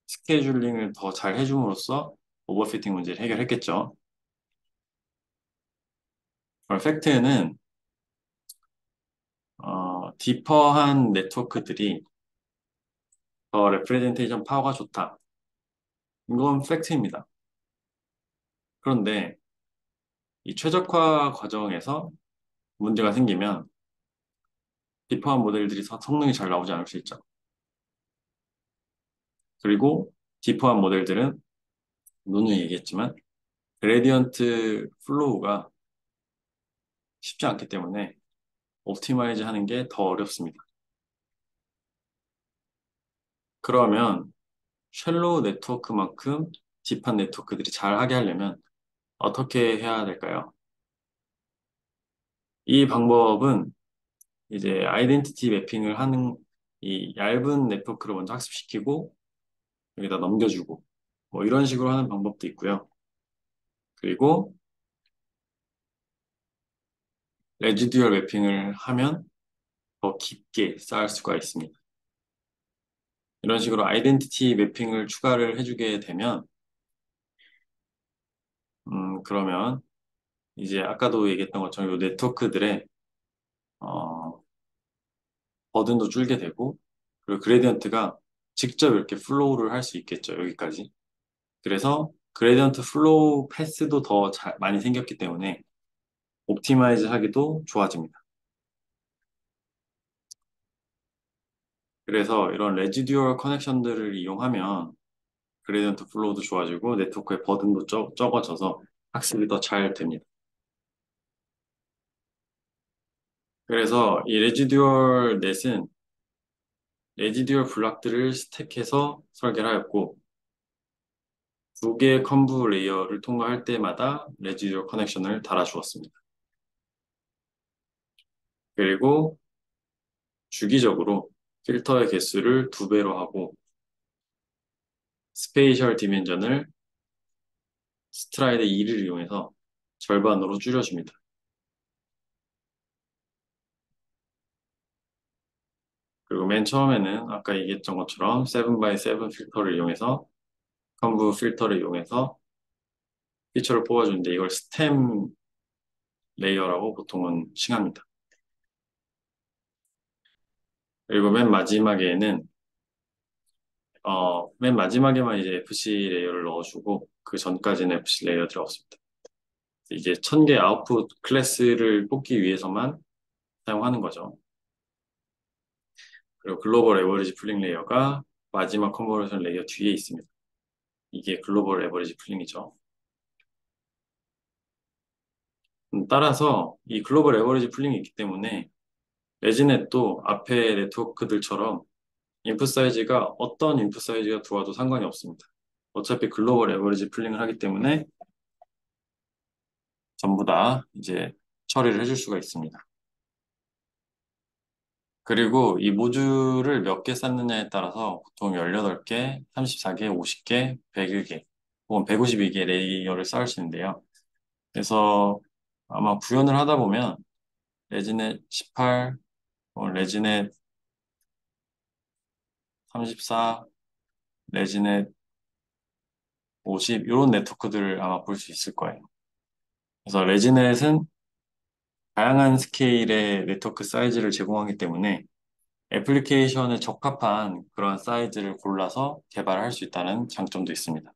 Speaker 1: 스케줄링을 더 잘 해줌으로써 오버피팅 문제를 해결했겠죠. 그럼 팩트는 디퍼한 네트워크들이 더 레프레젠테이션 파워가 좋다. 이건 팩트입니다. 그런데 이 최적화 과정에서 문제가 생기면 디퍼한 모델들이 성능이 잘 나오지 않을 수 있죠. 그리고 디퍼한 모델들은 누누이 얘기했지만 그레디언트 플로우가 쉽지 않기 때문에 옵티마이즈 하는 게 더 어렵습니다. 그러면 쉘로우 네트워크만큼 딥한 네트워크들이 잘 하게 하려면 어떻게 해야 될까요? 이 방법은 이제 아이덴티티 매핑을 하는 이 얇은 네트워크를 먼저 학습시키고 여기다 넘겨주고 뭐 이런 식으로 하는 방법도 있고요. 그리고 레지듀얼 매핑을 하면 더 깊게 쌓을 수가 있습니다. 이런 식으로 아이덴티티 매핑을 추가를 해주게 되면, 그러면 이제 아까도 얘기했던 것처럼 이 네트워크들의 어, 버든도 줄게 되고, 그리고 그레디언트가 직접 이렇게 플로우를 할 수 있겠죠, 여기까지. 그래서 그레디언트 플로우 패스도 더 많이 생겼기 때문에 옵티마이즈 하기도 좋아집니다. 그래서 이런 레지듀얼 커넥션들을 이용하면 그레디언트 플로우도 좋아지고 네트워크의 버든도 적어져서 학습이 더 잘 됩니다. 그래서 이 레지듀얼 넷은 레지듀얼 블락들을 스택해서 설계를 하였고, 두 개의 컨브 레이어를 통과할 때마다 레지듀얼 커넥션을 달아주었습니다. 그리고 주기적으로 필터의 개수를 2배로 하고 스페이셜 디멘전을 스트라이드 2를 이용해서 절반으로 줄여줍니다. 그리고 맨 처음에는 아까 얘기했던 것처럼 7x7 필터를 이용해서 컨브 필터를 이용해서 피처를 뽑아주는데 이걸 스템 레이어라고 보통은 칭합니다. 그리고 맨 마지막에만 이제 FC 레이어를 넣어주고 그 전까지는 FC 레이어들이 없습니다. 이제 1000개 아웃풋 클래스를 뽑기 위해서만 사용하는 거죠. 그리고 글로벌 에버리지 풀링 레이어가 마지막 컨버전 레이어 뒤에 있습니다. 이게 글로벌 에버리지 풀링이죠. 따라서 이 글로벌 에버리지 풀링이 있기 때문에 레지넷도 앞에 네트워크들처럼 인풋 사이즈가 어떤 인풋 사이즈가 들어와도 상관이 없습니다. 어차피 글로벌 에버리지 풀링을 하기 때문에 전부 다 이제 처리를 해줄 수가 있습니다. 그리고 이 모듈을 몇 개 쌓느냐에 따라서 보통 18개, 34개, 50개, 101개, 혹은 152개 레이어를 쌓을 수 있는데요. 그래서 아마 구현을 하다 보면 레지넷 18, 레지넷 34, 레지넷 50 이런 네트워크들을 아마 볼 수 있을 거예요. 그래서 레지넷은 다양한 스케일의 네트워크 사이즈를 제공하기 때문에 애플리케이션에 적합한 그런 사이즈를 골라서 개발할 수 있다는 장점도 있습니다.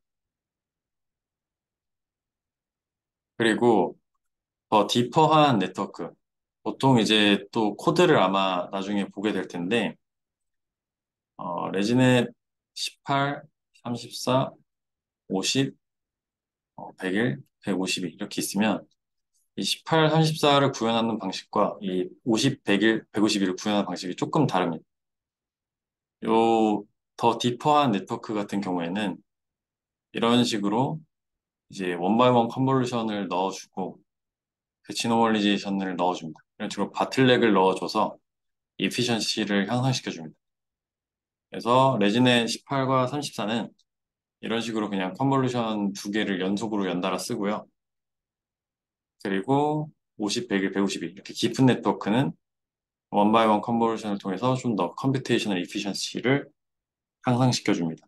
Speaker 1: 그리고 더 디퍼한 네트워크. 보통 이제 또 코드를 아마 나중에 보게 될 텐데, 레지넷 18, 34, 50, 101, 152 이렇게 있으면 이 18, 34를 구현하는 방식과 이 50, 101, 152를 구현하는 방식이 조금 다릅니다. 요 더 디퍼한 네트워크 같은 경우에는 이런 식으로 이제 원바이원 컨볼루션을 넣어주고 배치 노멀리제이션을 넣어줍니다. 이런 식으로 바틀렉을 넣어줘서 이피션시를 향상시켜줍니다. 그래서 레지넷 18과 34는 이런 식으로 그냥 컨볼루션 두 개를 연속으로 연달아 쓰고요. 그리고 50, 100일, 152 이렇게 깊은 네트워크는 원바이원 컨볼루션을 통해서 좀 더 컴퓨테이셔널 이피션시를 향상시켜줍니다.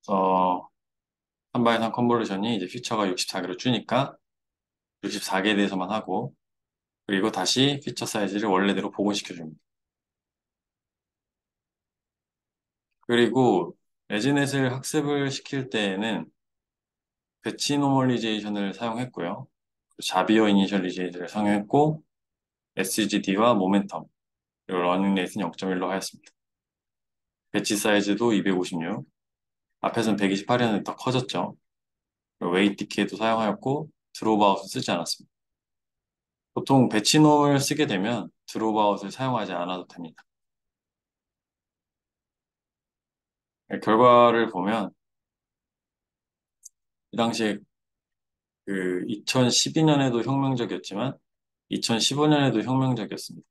Speaker 1: 그래서 3x3 컨볼루션이 이제 피처가 64개로 주니까 64개에 대해서만 하고 그리고 다시 피처 사이즈를 원래대로 복원시켜줍니다. 그리고 레지넷을 학습을 시킬 때에는 배치 노멀리제이션을 사용했고요. 자비어 이니셜리제이션을 사용했고 SGD와 모멘텀 그리고 러닝 레이트는 0.1로 하였습니다. 배치 사이즈도 256 앞에서는 128이었는데 더 커졌죠. 웨이트 디케이도 사용하였고 드롭아웃은 쓰지 않았습니다. 보통 배치놈을 쓰게 되면 드롭아웃을 사용하지 않아도 됩니다. 결과를 보면 이 당시에 그 2012년에도 혁명적이었지만 2015년에도 혁명적이었습니다.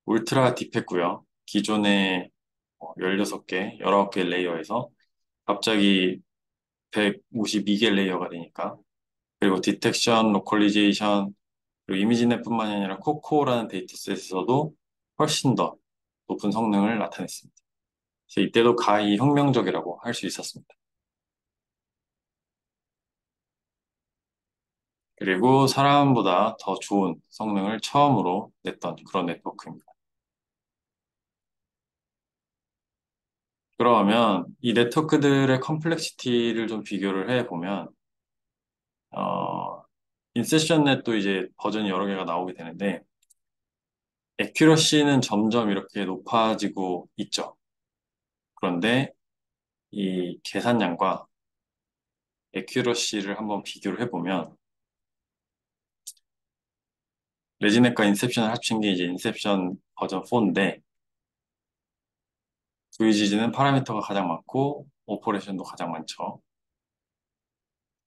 Speaker 1: 울트라 딥했고요. 기존의 16개, 19개 레이어에서 갑자기 152개 레이어가 되니까 그리고 디텍션, 로컬리제이션, 그리고 이미지넷뿐만이 아니라 코코라는 데이터셋에서도 훨씬 더 높은 성능을 나타냈습니다. 그래서 이때도 가히 혁명적이라고 할 수 있었습니다. 그리고 사람보다 더 좋은 성능을 처음으로 냈던 그런 네트워크입니다. 그러면 이 네트워크들의 컴플렉시티를 좀 비교를 해보면, 인셉션넷도 이제 버전이 여러 개가 나오게 되는데, 액큐러시는 점점 이렇게 높아지고 있죠. 그런데 이 계산량과 액큐러시를 한번 비교를 해보면, 레지넷과 인셉션을 합친 게 이제 인셉션 버전 4인데, VGG는 파라미터가 가장 많고, 오퍼레이션도 가장 많죠.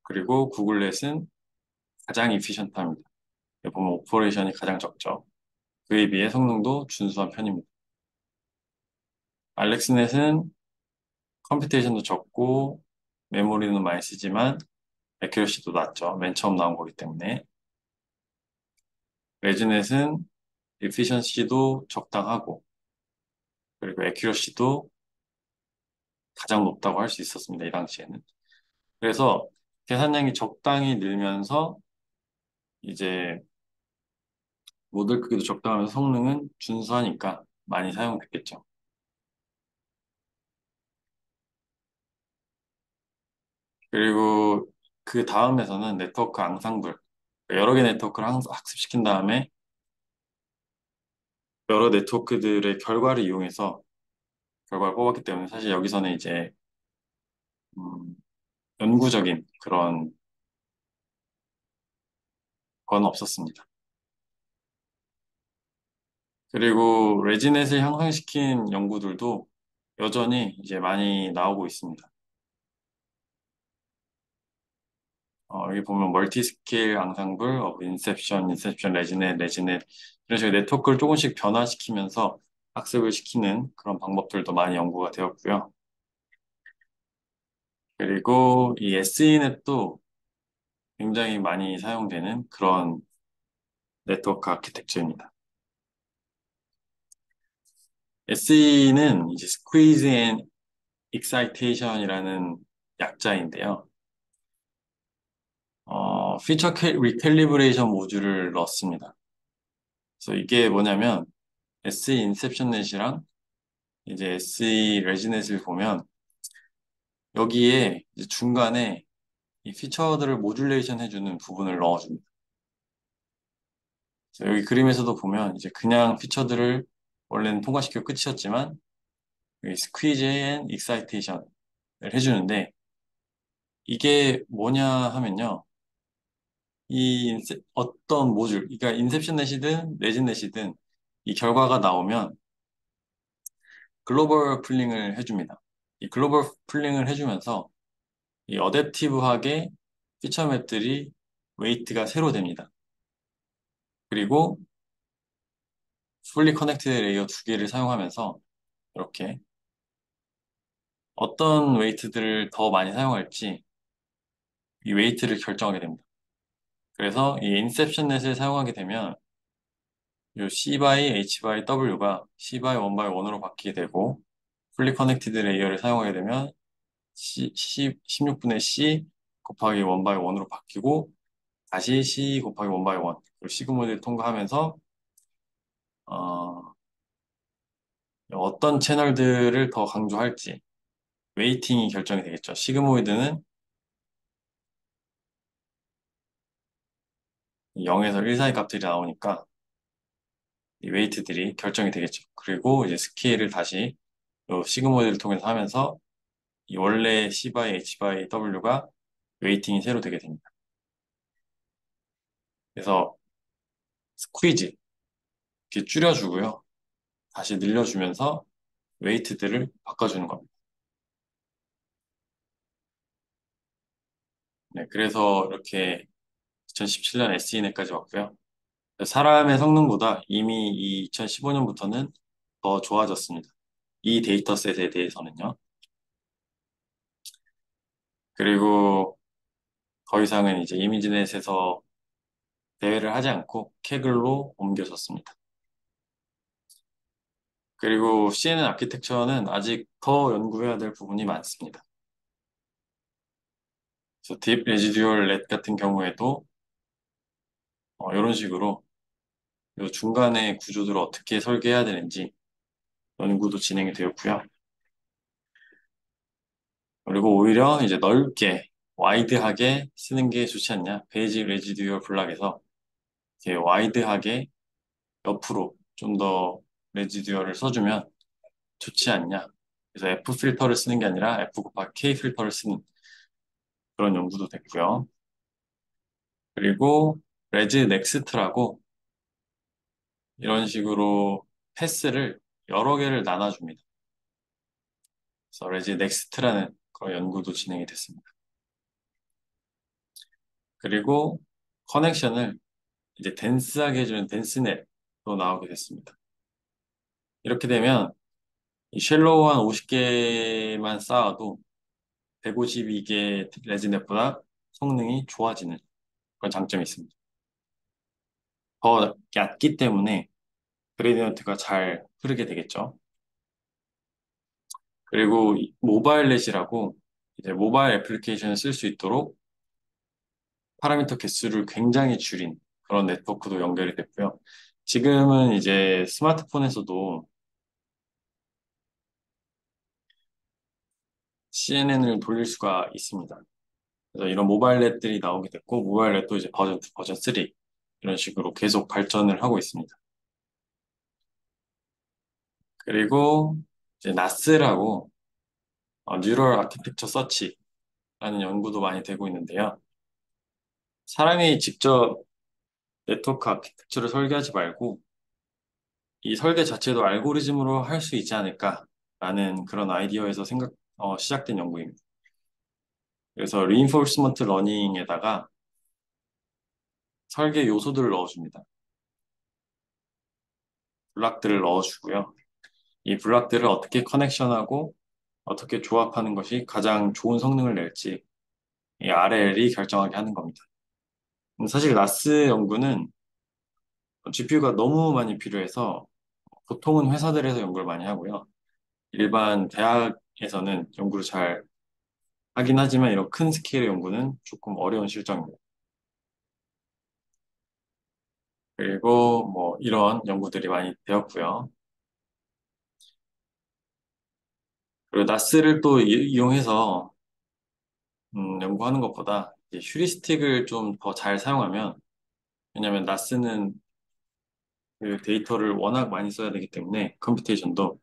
Speaker 1: 그리고 구글넷은 가장 이피션트합니다. 여기 보면 오퍼레이션이 가장 적죠. 그에 비해 성능도 준수한 편입니다. 알렉스넷은 컴퓨테이션도 적고 메모리는 많이 쓰지만 애큐러시도 낮죠. 맨 처음 나온 거기 때문에. 레지넷은 에피션시도 적당하고 그리고 애큐러시도 가장 높다고 할 수 있었습니다. 이 당시에는. 그래서 계산량이 적당히 늘면서 이제 모듈 크기도 적당하면서 성능은 준수하니까 많이 사용됐겠죠. 그리고 그 다음에서는 네트워크 앙상블, 여러 개 네트워크를 학습시킨 다음에 여러 네트워크들의 결과를 이용해서 결과를 뽑았기 때문에 사실 여기서는 이제 음, 연구적인 그런 건 없었습니다. 그리고 레지넷을 형성시킨 연구들도 여전히 이제 많이 나오고 있습니다. 여기 보면 멀티스케일 앙상블, 인셉션, 인셉션, 레지넷, 레지넷 이런 식으로 네트워크를 조금씩 변화시키면서 학습을 시키는 그런 방법들도 많이 연구가 되었고요. 그리고 이 SE넷도 굉장히 많이 사용되는 그런 네트워크 아키텍처입니다. SE는 이제 Squeeze and Excitation이라는 약자인데요. 피처 리캘리브레이션 모듈을 넣습니다. 그래서 이게 뭐냐면 SE 인셉션넷이랑 이제 SE 레지넷을 보면 여기에 이제 중간에 이 피처들을 모듈레이션 해주는 부분을 넣어줍니다. 그래서 여기 그림에서도 보면 이제 그냥 피처들을 원래는 통과시키고 끝이었지만 여기 스퀴즈 앤 익사이테이션을 해주는데 이게 뭐냐 하면요. 어떤 모듈, 그러니까 인셉션 넷이든 레진 넷이든 이 결과가 나오면 글로벌 풀링을 해줍니다. 이 글로벌 풀링을 해주면서 이 어댑티브하게 피처 맵들이 웨이트가 새로 됩니다. 그리고 풀리 커넥티드 레이어 두 개를 사용하면서 이렇게 어떤 웨이트들을 더 많이 사용할지 이 웨이트를 결정하게 됩니다. 그래서 이 인셉션 넷을 사용하게 되면 이 C by H by W가 C by 1 by 1으로 바뀌게 되고 풀리 커넥티드 레이어를 사용하게 되면 16분의 C 곱하기 1 by 1으로 바뀌고 다시 C 곱하기 1 by 1 그리고 시그모드를 통과하면서 어, 어떤 채널들을 더 강조할지 웨이팅이 결정이 되겠죠. 시그모이드는 0에서 1 사이 값들이 나오니까 이 웨이트들이 결정이 되겠죠. 그리고 이제 스케일을 다시 요 시그모이드를 통해서 하면서 이 원래 C by H by W가 웨이팅이 새로 되게 됩니다. 그래서 스퀴즈 이렇게 줄여주고요. 다시 늘려주면서 웨이트들을 바꿔주는 겁니다. 네, 그래서 이렇게 2017년 SE넷까지 왔고요. 사람의 성능보다 이미 이 2015년부터는 더 좋아졌습니다. 이 데이터셋에 대해서는요. 그리고 더 이상은 이제 이미지넷에서 대회를 하지 않고 케글로 옮겨졌습니다. 그리고 CNN 아키텍처는 아직 더 연구해야 될 부분이 많습니다. 그래서 딥 레지듀얼 렛 같은 경우에도 이런 식으로 이 중간에 구조들을 어떻게 설계해야 되는지 연구도 진행이 되었고요. 그리고 오히려 이제 넓게 와이드하게 쓰는 게 좋지 않냐. 베이직 레지듀얼 블락에서 이렇게 와이드하게 옆으로 좀 더 레지듀얼을 써주면 좋지 않냐. 그래서 F 필터를 쓰는 게 아니라 F 곱하기 K 필터를 쓰는 그런 연구도 됐고요. 그리고 레지 넥스트라고 이런 식으로 패스를 여러 개를 나눠줍니다. 그래서 레지 넥스트라는 그런 연구도 진행이 됐습니다. 그리고 커넥션을 이제 덴스하게 해주는 덴스넷도 나오게 됐습니다. 이렇게 되면 이 쉘로우 한 50개만 쌓아도 152개 레지넷보다 성능이 좋아지는 그런 장점이 있습니다. 더 얕기 때문에 그레디언트가 잘 흐르게 되겠죠. 그리고 모바일 넷이라고 이제 모바일 애플리케이션을 쓸 수 있도록 파라미터 개수를 굉장히 줄인 그런 네트워크도 연결이 됐고요. 지금은 이제 스마트폰에서도 CNN을 돌릴 수가 있습니다. 그래서 이런 모바일 넷들이 나오게 됐고, 모바일 넷도 이제 버전 2, 버전 3 이런 식으로 계속 발전을 하고 있습니다. 그리고 이제 나스라고 뉴럴 아키텍처 서치라는 연구도 많이 되고 있는데요. 사람이 직접 네트워크 아키텍처를 설계하지 말고 이 설계 자체도 알고리즘으로 할 수 있지 않을까라는 그런 아이디어에서 시작된 연구입니다. 그래서 reinforcement learning에다가 설계 요소들을 넣어줍니다. 블락들을 넣어주고요. 이 블락들을 어떻게 커넥션하고 어떻게 조합하는 것이 가장 좋은 성능을 낼지 이 RL이 결정하게 하는 겁니다. 사실 나스 연구는 GPU가 너무 많이 필요해서 보통은 회사들에서 연구를 많이 하고요. 일반 대학에서는 연구를 잘 하긴 하지만 이런 큰 스케일의 연구는 조금 어려운 실정입니다. 그리고 뭐 이런 연구들이 많이 되었고요. 그리고 나스를 또 이용해서 연구하는 것보다 이제 휴리스틱을 좀 더 잘 사용하면 왜냐하면 나스는 그 데이터를 워낙 많이 써야 되기 때문에 컴퓨테이션도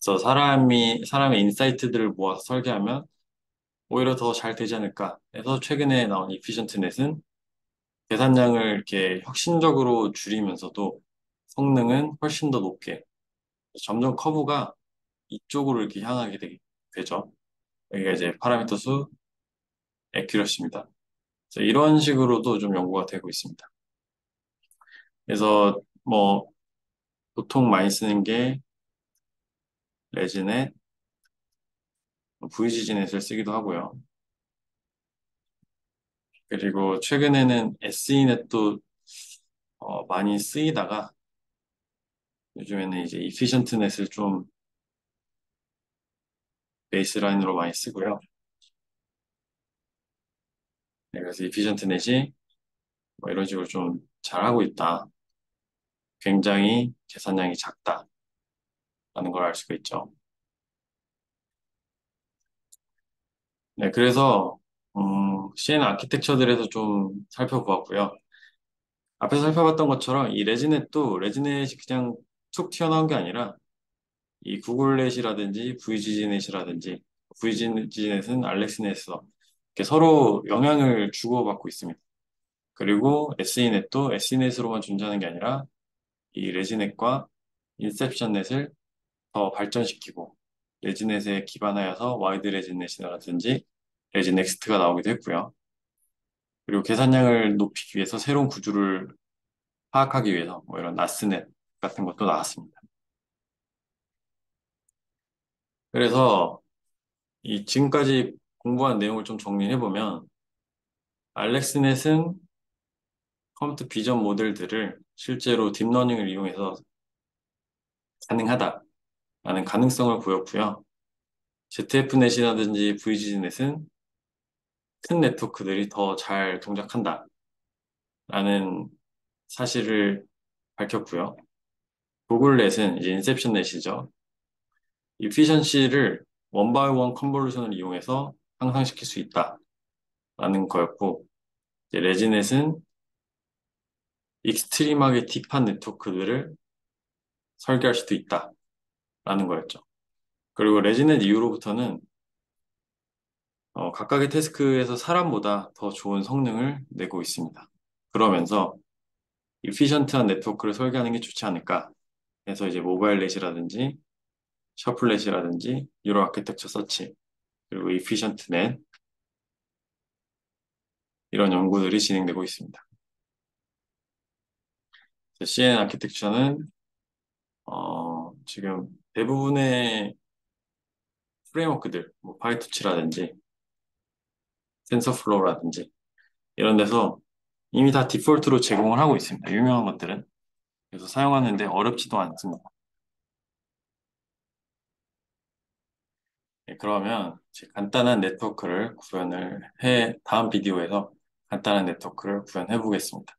Speaker 1: 그래서 사람의 인사이트들을 모아서 설계하면 오히려 더 잘 되지 않을까 해서 최근에 나온 이피션트 넷은 계산량을 이렇게 혁신적으로 줄이면서도 성능은 훨씬 더 높게 점점 커브가 이쪽으로 이렇게 향하게 되죠. 여기가 이제 파라미터 수 액큐러시입니다. 그래서 이런 식으로도 좀 연구가 되고 있습니다. 그래서 뭐 보통 많이 쓰는 게 레지넷, VGG넷을 쓰기도 하고요. 그리고 최근에는 SE넷도 많이 쓰이다가 요즘에는 이제 이피션트넷을 좀 베이스라인으로 많이 쓰고요. 네, 그래서 이피션트넷이 뭐 이런 식으로 좀 잘하고 있다. 굉장히 계산량이 작다라는 걸 알 수가 있죠. 네, 그래서 CN 아키텍처들에서 좀 살펴보았고요. 앞에서 살펴봤던 것처럼 이 레지넷이 그냥 툭 튀어나온 게 아니라 이 구글넷이라든지 VGG넷이라든지 VGG넷은 알렉스넷에서 이렇게 서로 영향을 주고받고 있습니다. 그리고 SE넷도 SE넷으로만 존재하는 게 아니라 이 레지넷과 인셉션넷을 더 발전시키고 레지넷에 기반하여서 와이드 레지넷이라든지 레지넥스트가 나오기도 했고요. 그리고 계산량을 높이기 위해서 새로운 구조를 파악하기 위해서 뭐 이런 나스넷 같은 것도 나왔습니다. 그래서 이 지금까지 공부한 내용을 좀 정리해보면 알렉스넷은 컴퓨터 비전 모델들을 실제로 딥러닝을 이용해서 가능하다라는 가능성을 보였고요. ZFNet이라든지 VGNet은 큰 네트워크들이 더 잘 동작한다라는 사실을 밝혔고요. 구글넷은 이제 인셉션넷이죠. 이피션시를 원바이원 컨볼루션을 이용해서 향상시킬 수 있다라는 거였고, 이제 레지넷은 익스트림하게 딥한 네트워크들을 설계할 수도 있다라는 거였죠. 그리고 레지넷 이후로부터는 각각의 태스크에서 사람보다 더 좋은 성능을 내고 있습니다. 그러면서 이피션트한 네트워크를 설계하는 게 좋지 않을까 해서 이제 모바일넷이라든지 셔플넷이라든지 유로 아키텍처 서치 그리고 이피션트넷 이런 연구들이 진행되고 있습니다. CNN 아키텍처는 지금 대부분의 프레임워크들, 뭐 파이투치라든지 텐서플로우라든지 이런 데서 이미 다 디폴트로 제공을 하고 있습니다. 유명한 것들은. 그래서 사용하는데 어렵지도 않습니다. 네, 그러면 이제 간단한 네트워크를 구현을 다음 비디오에서 간단한 네트워크를 구현해 보겠습니다.